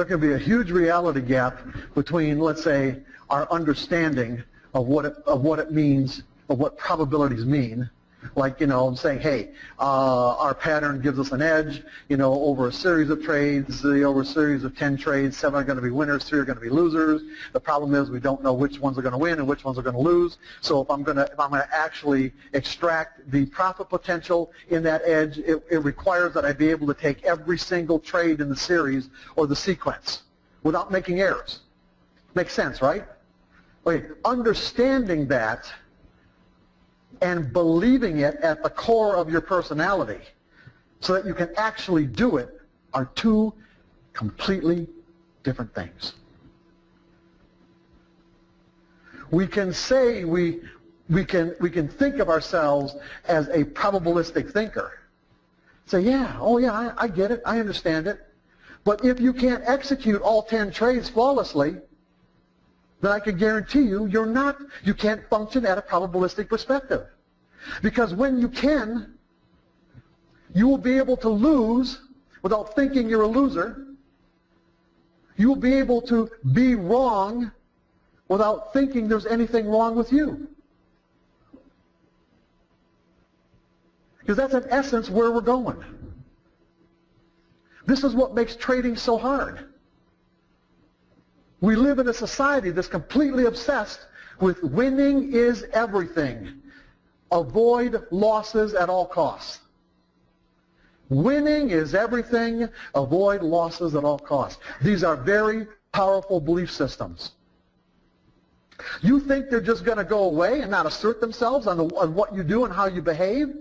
there can be a huge reality gap between, let's say, our understanding of what it means, of what probabilities mean. Like, saying, hey, our pattern gives us an edge, over a series of trades, over a series of 10 trades, 7 are going to be winners, 3 are going to be losers. The problem is we don't know which ones are going to win and which ones are going to lose. So if I'm going to actually extract the profit potential in that edge, it requires that I be able to take every single trade in the series or the sequence without making errors. Makes sense, right? Okay, understanding that and believing it at the core of your personality so that you can actually do it are two completely different things. We can say we can think of ourselves as a probabilistic thinker. Say, yeah, oh yeah, I get it, I understand it. But if you can't execute all 10 trades flawlessly, then I can guarantee you you can't function at a probabilistic perspective. Because when you can, you will be able to lose without thinking you're a loser. You will be able to be wrong without thinking there's anything wrong with you. Because that's in essence where we're going. This is what makes trading so hard. We live in a society that's completely obsessed with winning is everything. Avoid losses at all costs. Winning is everything. Avoid losses at all costs. These are very powerful belief systems. You think they're just going to go away and not assert themselves on what you do and how you behave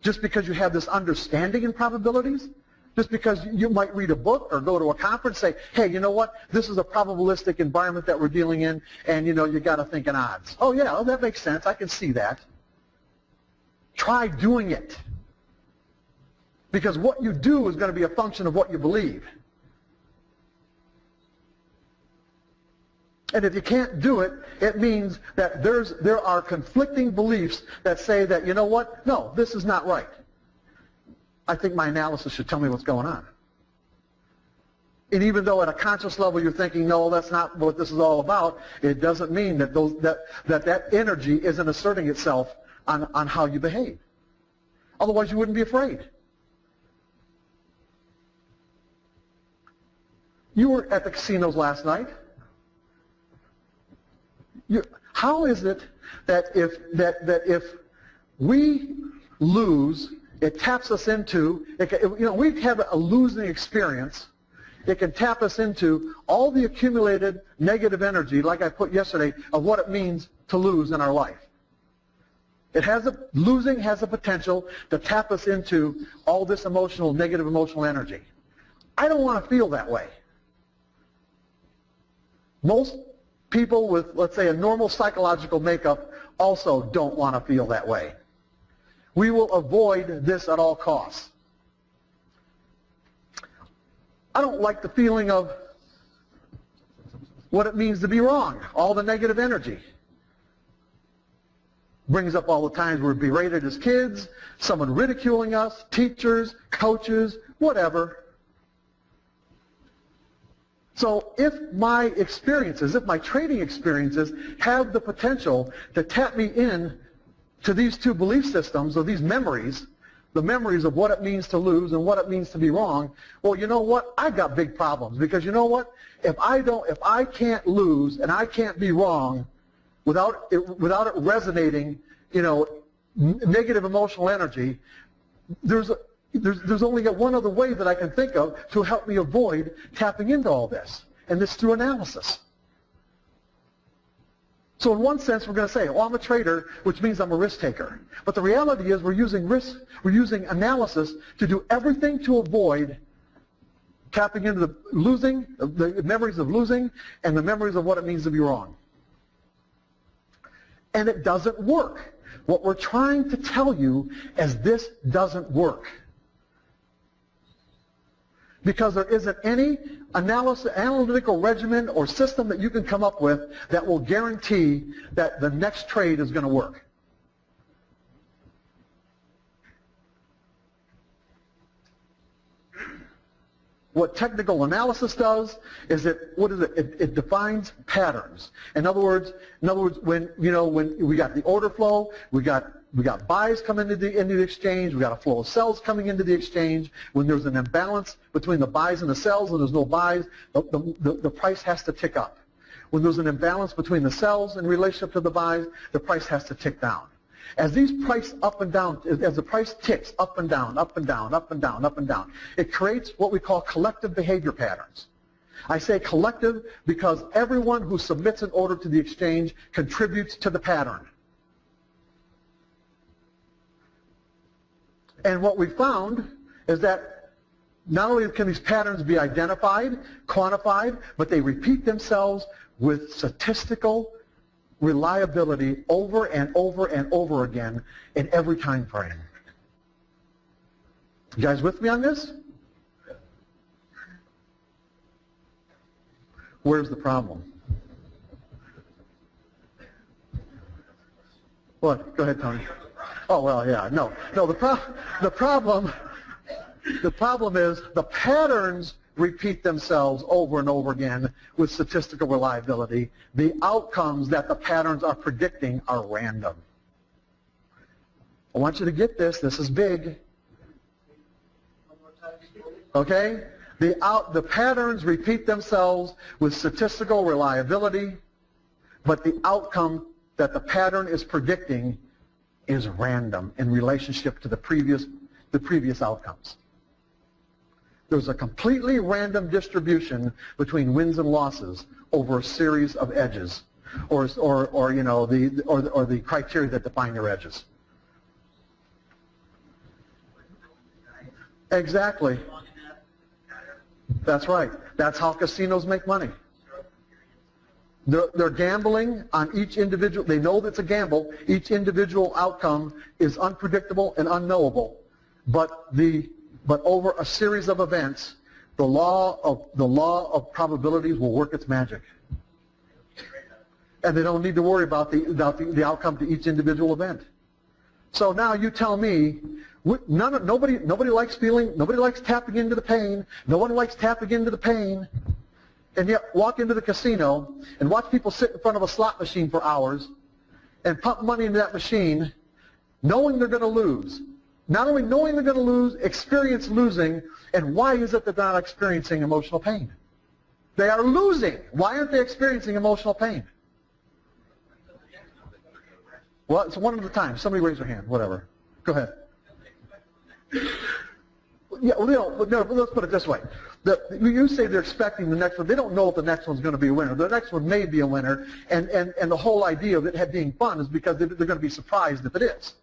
just because you have this understanding in probabilities? Just because you might read a book or go to a conference and say, hey, you know what? This is a probabilistic environment that we're dealing in, and you got to think in odds. Oh yeah, that makes sense. I can see that. Try doing it. Because what you do is going to be a function of what you believe. And if you can't do it, it means that there are conflicting beliefs that say that, you know what? No, this is not right. I think my analysis should tell me what's going on. And even though at a conscious level you're thinking, no, that's not what this is all about, it doesn't mean that that energy isn't asserting itself on how you behave. Otherwise you wouldn't be afraid. You were at the casinos last night. How is it that if we lose, it taps us into, we have a losing experience. It can tap us into all the accumulated negative energy, like I put yesterday, of what it means to lose in our life. Losing has the potential to tap us into all this negative emotional energy. I don't want to feel that way. Most people with, let's say, a normal psychological makeup also don't want to feel that way. We will avoid this at all costs. I don't like the feeling of what it means to be wrong, all the negative energy. Brings up all the times we're berated as kids, someone ridiculing us, teachers, coaches, whatever. So if my trading experiences have the potential to tap me in to these two belief systems or these memories, the memories of what it means to lose and what it means to be wrong, well, you know what? I've got big problems, because you know what? If I can't lose and I can't be wrong without it resonating, negative emotional energy, there's only one other way that I can think of to help me avoid tapping into all this, and this through analysis. So in one sense, we're going to say, well, I'm a trader, which means I'm a risk taker. But the reality is we're using analysis to do everything to avoid tapping into the memories of losing and the memories of what it means to be wrong. And it doesn't work. What we're trying to tell you is this doesn't work. Because there isn't any analytical regimen or system that you can come up with that will guarantee that the next trade is going to work. What technical analysis does is it defines patterns. In other words, when we got the order flow, we got buys coming into the exchange, we got a flow of sells coming into the exchange. When there's an imbalance between the buys and the sells and there's no buys, the price has to tick up. When there's an imbalance between the sells in relationship to the buys, the price has to tick down. As these price up and down, as the price ticks up and down, up and down, up and down, up and down, it creates what we call collective behavior patterns. I say collective because everyone who submits an order to the exchange contributes to the pattern. And what we found is that not only can these patterns be identified, quantified, but they repeat themselves with statistical reliability over and over and over again in every time frame. You guys with me on this? Where's the problem? What? Go ahead, Tony. Oh, well, yeah. No, the problem is the patterns repeat themselves over and over again with statistical reliability. The outcomes that the patterns are predicting are random. I want you to get this. This is big. Okay? The patterns repeat themselves with statistical reliability, but the outcome that the pattern is predicting is random in relationship to the previous outcomes. There's a completely random distribution between wins and losses over a series of edges, or the criteria that define their edges. Exactly. That's right. That's how casinos make money. They're gambling on each individual. They know that's a gamble. Each individual outcome is unpredictable and unknowable, but over a series of events, the law of probabilities will work its magic, and they don't need to worry about the outcome to each individual event. So now you tell me, nobody likes tapping into the pain. No one likes tapping into the pain. And yet walk into the casino and watch people sit in front of a slot machine for hours and pump money into that machine knowing they're going to lose. Not only knowing they're going to lose, experience losing, and why is it that they're not experiencing emotional pain? They are losing. Why aren't they experiencing emotional pain? Well, it's one at a time. Somebody raise their hand, whatever. Go ahead. Yeah, well, let's put it this way. You say they're expecting the next one. They don't know if the next one's going to be a winner. The next one may be a winner, and the whole idea of it being fun is because they're going to be surprised if it is.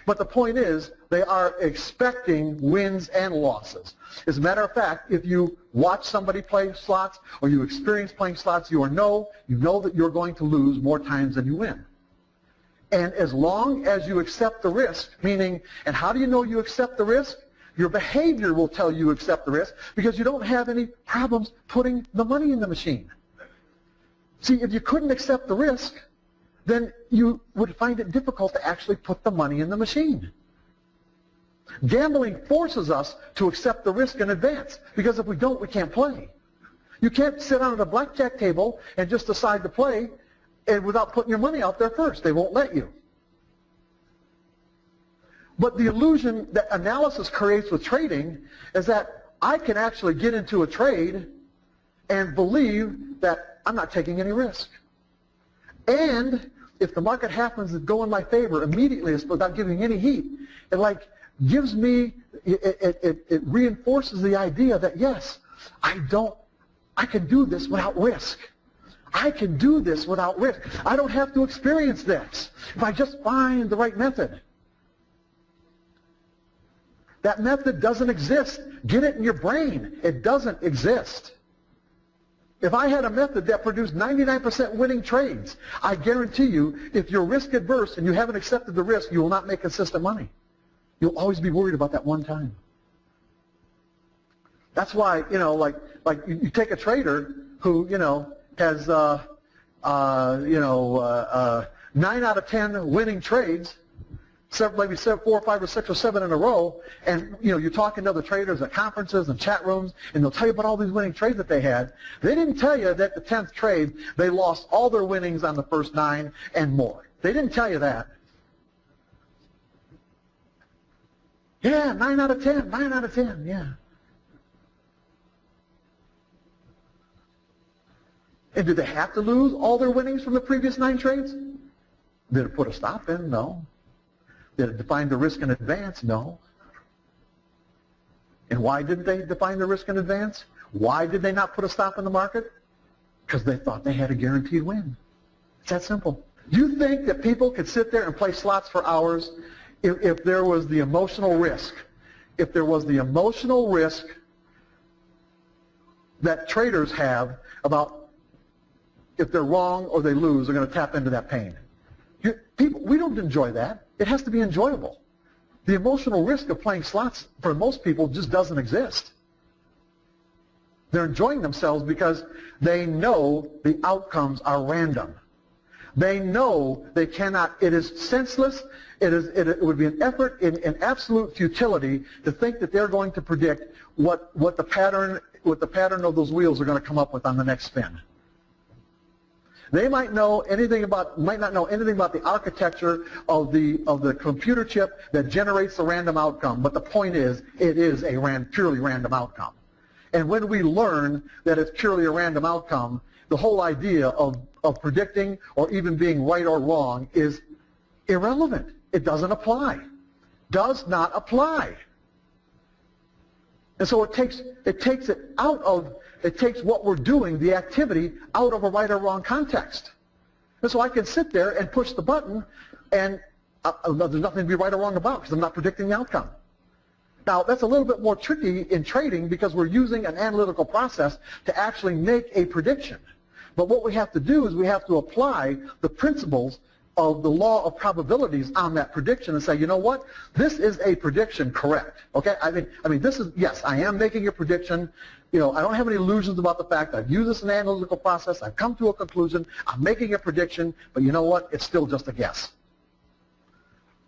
But the point is, they are expecting wins and losses. As a matter of fact, if you watch somebody play slots or you experience playing slots, you know that you're going to lose more times than you win. And as long as you accept the risk, meaning, and how do you know you accept the risk? Your behavior will tell you accept the risk because you don't have any problems putting the money in the machine. See, if you couldn't accept the risk, then you would find it difficult to actually put the money in the machine. Gambling forces us to accept the risk in advance because if we don't, we can't play. You can't sit down at a blackjack table and just decide to play and without putting your money out there first. They won't let you. But the illusion that analysis creates with trading is that I can actually get into a trade and believe that I'm not taking any risk. And if the market happens to go in my favor immediately without giving any heat, it gives me, it reinforces the idea that yes, I can do this without risk. I can do this without risk. I don't have to experience this if I just find the right method. That method doesn't exist. Get it in your brain. It doesn't exist. If I had a method that produced 99% winning trades, I guarantee you, if you're risk adverse and you haven't accepted the risk, you will not make consistent money. You'll always be worried about that one time. That's why, you take a trader who, has, 9 out of 10 winning trades. maybe 4 or 5 or 6 or 7 in a row, and you're talking to other traders at conferences and chat rooms, and they'll tell you about all these winning trades that they had. They didn't tell you that the 10th trade, they lost all their winnings on the first 9 and more. They didn't tell you that. Yeah, 9 out of 10, 9 out of 10, yeah. And did they have to lose all their winnings from the previous 9 trades? Did it put a stop in? No. Did it define the risk in advance? No. And why didn't they define the risk in advance? Why did they not put a stop in the market? Because they thought they had a guaranteed win. It's that simple. You think that people could sit there and play slots for hours if there was the emotional risk? If there was the emotional risk that traders have about if they're wrong or they lose, they're going to tap into that pain. People, we don't enjoy that. It has to be enjoyable. The emotional risk of playing slots for most people just doesn't exist. They're enjoying themselves because they know the outcomes are random. They know they cannot, it is senseless, it would be an effort in absolute futility to think that they're going to predict what the pattern of those wheels are going to come up with on the next spin. They might not know anything about the architecture of the computer chip that generates the random outcome, but the point is, it is a purely random outcome. And when we learn that it's purely a random outcome, the whole idea of predicting or even being right or wrong is irrelevant. It doesn't apply. Does not apply. And so it takes what we're doing, the activity, out of a right or wrong context. And so I can sit there and push the button, and there's nothing to be right or wrong about because I'm not predicting the outcome. Now, that's a little bit more tricky in trading because we're using an analytical process to actually make a prediction. But what we have to do is we have to apply the principles of the law of probabilities on that prediction and say, you know what, this is a prediction, correct? Okay, I mean, this is, yes, I am making a prediction. I don't have any illusions about the fact I've used this in an analytical process, I've come to a conclusion, I'm making a prediction, but you know what, it's still just a guess.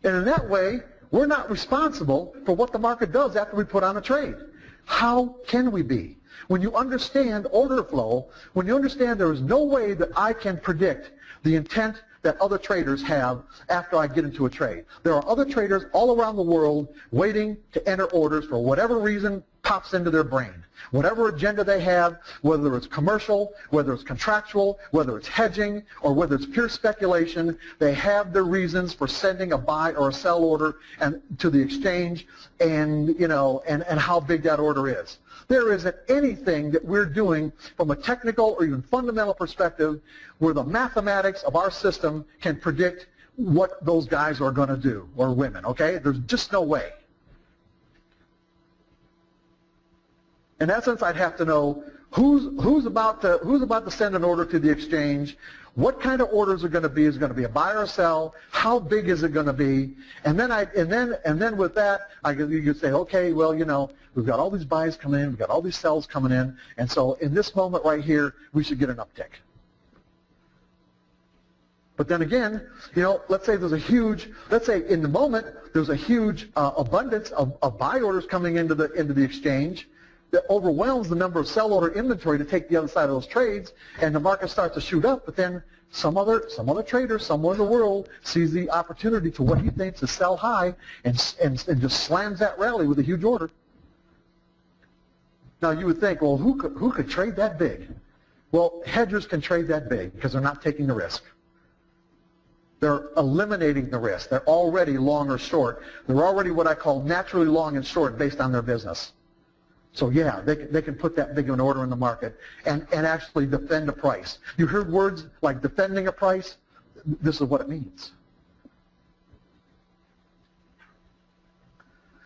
And in that way, we're not responsible for what the market does after we put on a trade. How can we be? When you understand order flow, when you understand there is no way that I can predict the intent that other traders have after I get into a trade. There are other traders all around the world waiting to enter orders for whatever reason pops into their brain. Whatever agenda they have, whether it's commercial, whether it's contractual, whether it's hedging, or whether it's pure speculation, they have their reasons for sending a buy or a sell order to the exchange and how big that order is. There isn't anything that we're doing from a technical or even fundamental perspective where the mathematics of our system can predict what those guys are going to do, or women, okay? There's just no way. In essence, I'd have to know who's about to send an order to the exchange, what kind of orders are going to be. Is it going to be a buy or a sell? How big is it going to be? And then with that, you could say, okay, well, we've got all these buys coming in, we've got all these sells coming in, and so in this moment right here, we should get an uptick. But then again, let's say in the moment there's a huge abundance of buy orders coming into the exchange that overwhelms the number of sell order inventory to take the other side of those trades, and the market starts to shoot up, but then some other trader somewhere in the world sees the opportunity to what he thinks is sell high and just slams that rally with a huge order. Now you would think, well, who could trade that big? Well, hedgers can trade that big because they're not taking the risk. They're eliminating the risk. They're already long or short. They're already what I call naturally long and short based on their business. So yeah, they can put that big of an order in the market and actually defend a price. You heard words like defending a price? This is what it means.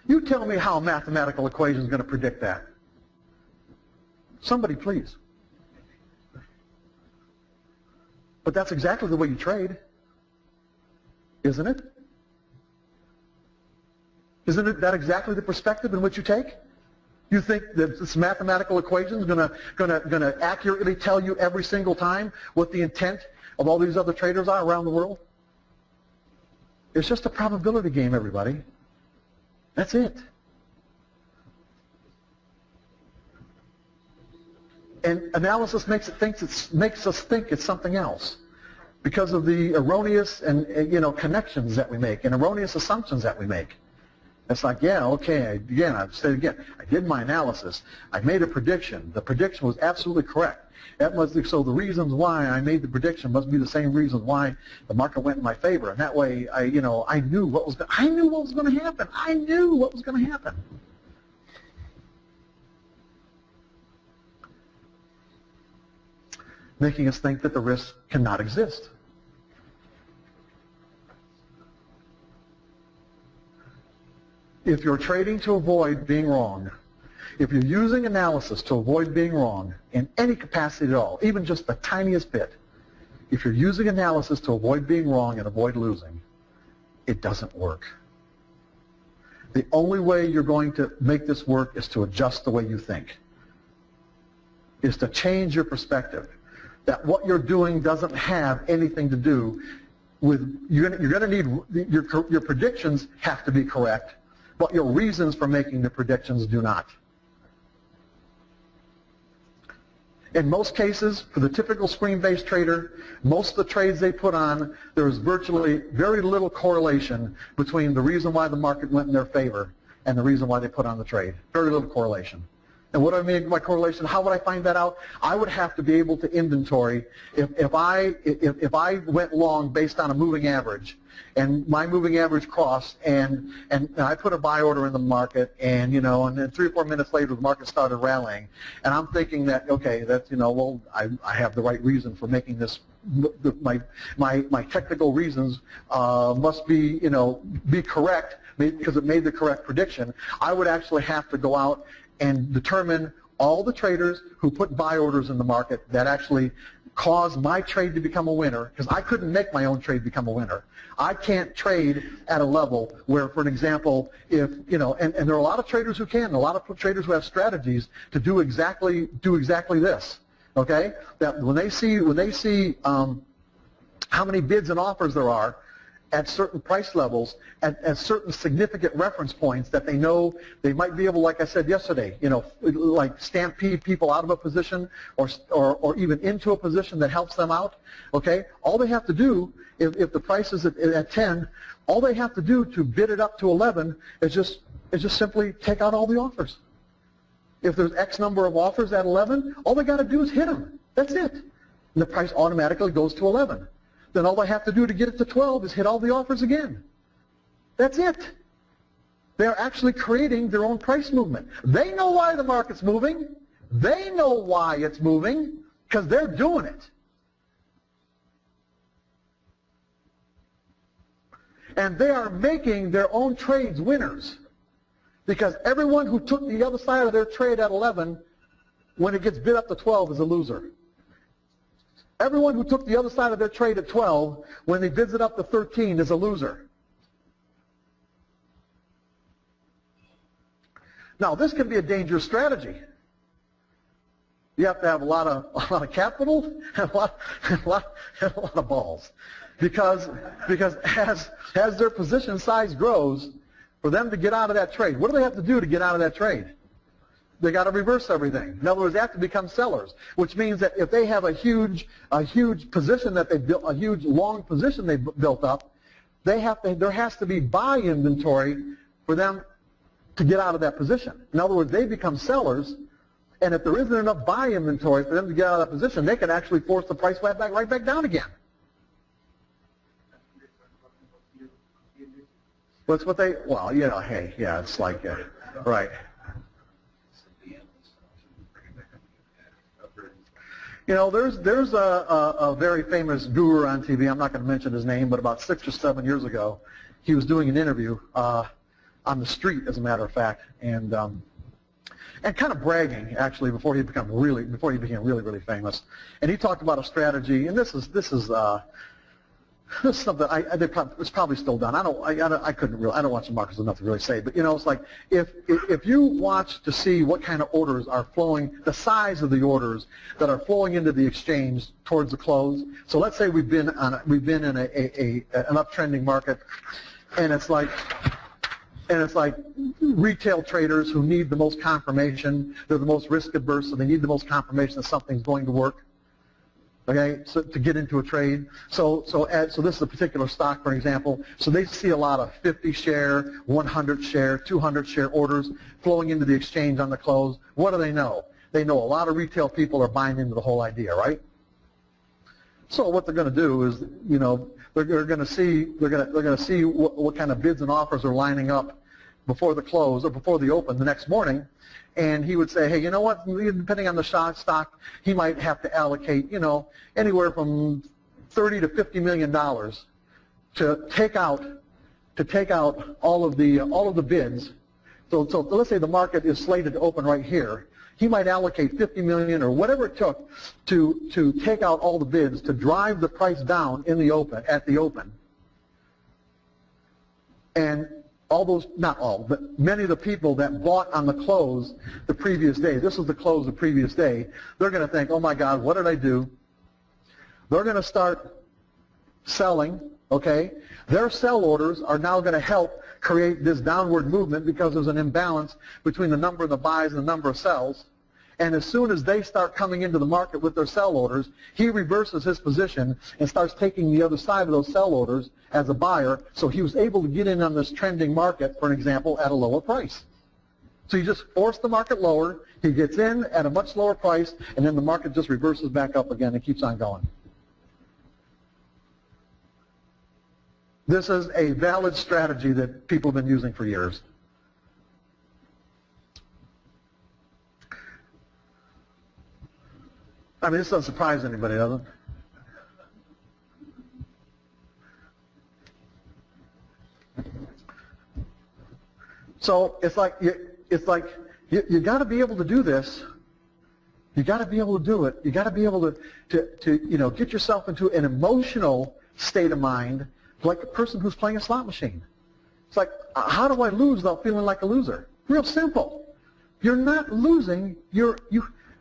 You tell me how a mathematical equation is going to predict that. Somebody please. But that's exactly the way you trade, isn't it? Isn't that exactly the perspective in which you take? You think that this mathematical equation is going to accurately tell you every single time what the intent of all these other traders are around the world? It's just a probability game, everybody. That's it. And analysis makes us think it's something else because of the erroneous and connections that we make and erroneous assumptions that we make. It's like, yeah, okay, again, I've said again, I did my analysis. I made a prediction. The prediction was absolutely correct. So the reasons why I made the prediction must be the same reasons why the market went in my favor. And that way, I knew what was going to happen. I knew what was going to happen. Making us think that the risk cannot exist. If you're trading to avoid being wrong, if you're using analysis to avoid being wrong in any capacity at all, even just the tiniest bit, if you're using analysis to avoid being wrong and avoid losing, it doesn't work. The only way you're going to make this work is to adjust the way you think, is to change your perspective. That what you're doing doesn't have anything to do with, you're going to need, your predictions have to be correct, but your reasons for making the predictions do not. In most cases, for the typical screen-based trader, most of the trades they put on, there is virtually very little correlation between the reason why the market went in their favor and the reason why they put on the trade. Very little correlation. And what do I mean by correlation? How would I find that out? I would have to be able to inventory. If I went long based on a moving average, and my moving average crossed, and I put a buy order in the market, and then 3 or 4 minutes later the market started rallying, and I'm thinking that okay, that's well, I have the right reason for making this. My technical reasons must be be correct because it made the correct prediction. I would actually have to go out and determine all the traders who put buy orders in the market that actually caused my trade to become a winner, because I couldn't make my own trade become a winner. I can't trade at a level where, for an example, if and there are a lot of traders who can, a lot of traders who have strategies to do exactly this. Okay, that when they see how many bids and offers there are at certain price levels, at certain significant reference points that they know they might be able, like I said yesterday, like stampede people out of a position or even into a position that helps them out. Okay, all they have to do, if the price is at 10, all they have to do to bid it up to 11 is just simply take out all the offers. If there's X number of offers at 11, all they got to do is hit them. That's it. And the price automatically goes to 11. Then all they have to do to get it to 12 is hit all the offers again. That's it. They're actually creating their own price movement. They know why the market's moving. They know why it's moving because they're doing it. And they are making their own trades winners because everyone who took the other side of their trade at 11, when it gets bid up to 12, is a loser. Everyone who took the other side of their trade at 12, when they bids it up to 13, is a loser. Now, this can be a dangerous strategy. You have to have a lot of capital and a lot of balls, because as their position size grows, for them to get out of that trade, what do they have to do to get out of that trade? They got to reverse everything. In other words, they have to become sellers, which means that if they have a huge position that they built, a huge long position they built up, there has to be buy inventory for them to get out of that position. In other words, they become sellers, and if there isn't enough buy inventory for them to get out of that position, they can actually force the price right back down again. What's what they? Well, hey, yeah, it's like right. There's a very famous guru on TV. I'm not going to mention his name, but about 6 or 7 years ago, he was doing an interview on the street, as a matter of fact, and kind of bragging actually before he became really famous. And he talked about a strategy, and this is This is something it's probably still done. I couldn't really, I don't watch the markets enough to really say, but it's like if you watch to see what kind of orders are flowing, the size of the orders that are flowing into the exchange towards the close. So let's say we've been in an uptrending market, and it's like retail traders who need the most confirmation. They're the most risk adverse, so they need the most confirmation that something's going to work. Okay, so to get into a trade. So this is a particular stock, for example. So they see a lot of 50 share, 100 share, 200 share orders flowing into the exchange on the close. What do they know? They know a lot of retail people are buying into the whole idea, right? So what they're going to do is, they're going to see what kind of bids and offers are lining up before the close or before the open the next morning. And he would say, hey, you know what, depending on the stock, he might have to allocate, anywhere from $30 to $50 million to take out all of the bids. So let's say the market is slated to open right here. He might allocate $50 million or whatever it took to take out all the bids to drive the price down in the open, at the open. And all those, not all, but many of the people that bought on the close the previous day, this was the close the previous day, they're going to think, oh my God, what did I do? They're going to start selling, okay? Their sell orders are now going to help create this downward movement because there's an imbalance between the number of the buys and the number of sells. And as soon as they start coming into the market with their sell orders, he reverses his position and starts taking the other side of those sell orders as a buyer. So he was able to get in on this trending market, for an example, at a lower price. So you just force the market lower, he gets in at a much lower price, and then the market just reverses back up again and keeps on going. This is a valid strategy that people have been using for years. I mean, this doesn't surprise anybody, does it? So it's like you got to be able to do this. You got to be able to do it. You got to be able to get yourself into an emotional state of mind, like a person who's playing a slot machine. It's like, how do I lose without feeling like a loser? Real simple. You're not losing.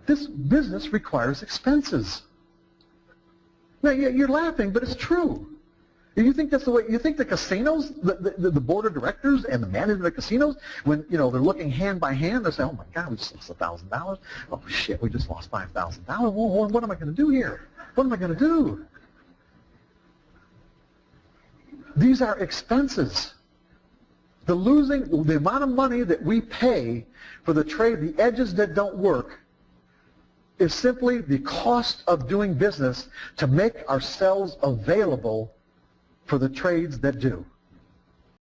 This business requires expenses. Now, you're laughing, but it's true. You think that's the way? You think the casinos, the board of directors and the management of casinos, when they're looking hand by hand, they're saying, "Oh my God, we just lost $1,000. Oh shit, we just lost $5,000. What am I going to do here? What am I going to do?" These are expenses. The amount of money that we pay for the trade, the edges that don't work, is simply the cost of doing business to make ourselves available for the trades that do.